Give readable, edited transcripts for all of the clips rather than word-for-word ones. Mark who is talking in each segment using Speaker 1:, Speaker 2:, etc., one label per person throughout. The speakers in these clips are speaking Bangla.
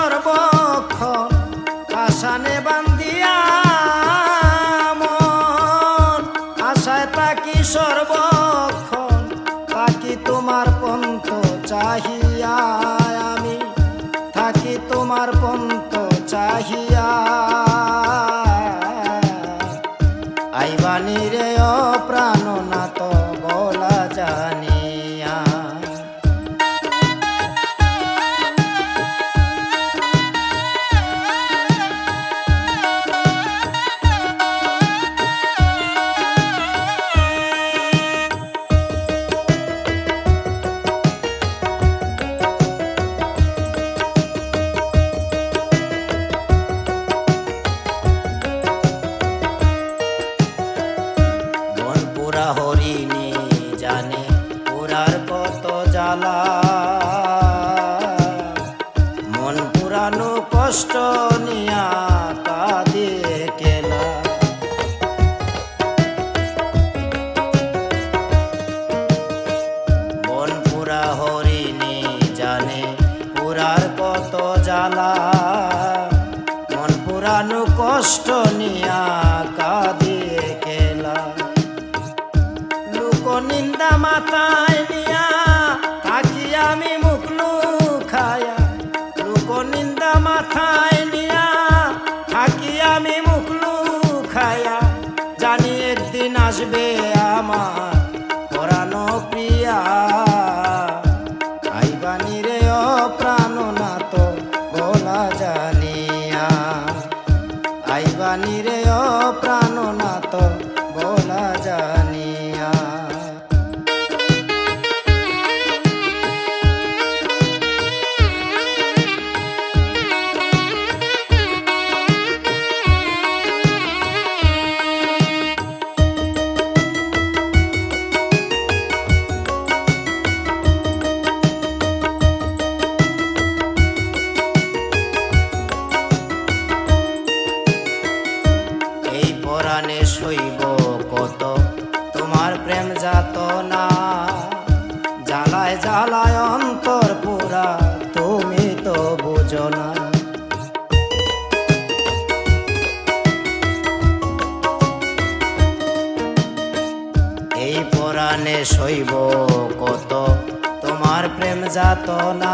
Speaker 1: সর্বক্ষণ আশানে বান্ধিয়া মন আশায় থাকি সর্বক্ষণ থাকি তোমার পন্থ চাহিয়া আমি থাকি তোমার পন্থ চাহিয়া আইবানি রে ও প্রাণনাথ বলা জানিয়া হরিণী জানে পুরার কত জ্বালা মন পুরানো কষ্ট নিয়া কাঁদে কেলা মন পুরা হরিণী জানে পুরার কত জ্বালা মন পুরানো কষ্ট নিয়া কাঁদে কেলা নিন্দা মাথায় নিয়া থাকি আমি মুখ লুকায়া লোক নিন্দা মাথায় নিয়া থাকি আমি মুখ লুকায়া জানি একদিন আসবে আমার পরানো প্রিয়া আইবানি রে ও প্রাণনাথ বলা জানিয়া আইবানি রে ও প্রাণনাথ বলা জানিয়া পরাণে সইব কত তোমার প্রেম যাতনা জ্বালায় জ্বালায় অন্তর পুরা তুমি তো বুঝো না এই পরাণে সইব কত তোমার প্রেম যাতনা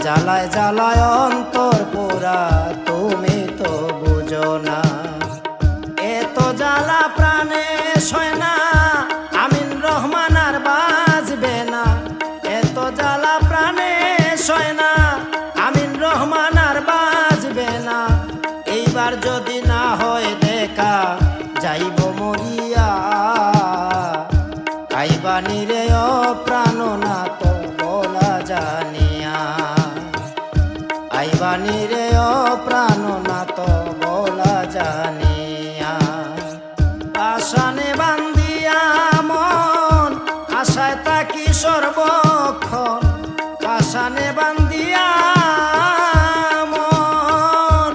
Speaker 1: জ্বালায় জ্বালায় অন্তর পুরা তুমি তো বুঝো না এত জ্বালা প্রাণে সয় না আমিন রহমান আর বাজবে না এত জ্বালা প্রাণে সয় না আমিন রহমান আর বাজবে না এইবার যদি না হয় দেখা যাইব মরিয়া আইবানি রে ও প্রাণনাথ বলা জানিয়া আইবানি রে ও প্রাণনাথ বলা জানিয়া আশানে বান্ধিয়া মন আশায় থাকি সর্বক্ষণ আশানে বান্ধিয়া মন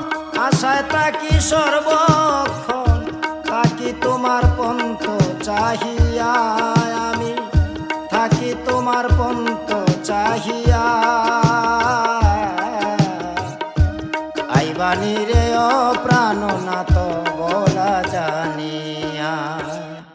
Speaker 1: আশায় থাকি সর্বক্ষণ থাকি তোমার পন্থ চাহিয়া আমি থাকি তোমার পন্থ চাহিয়া আইবানি রে ও প্রাণনাথ বলা জানিয়া।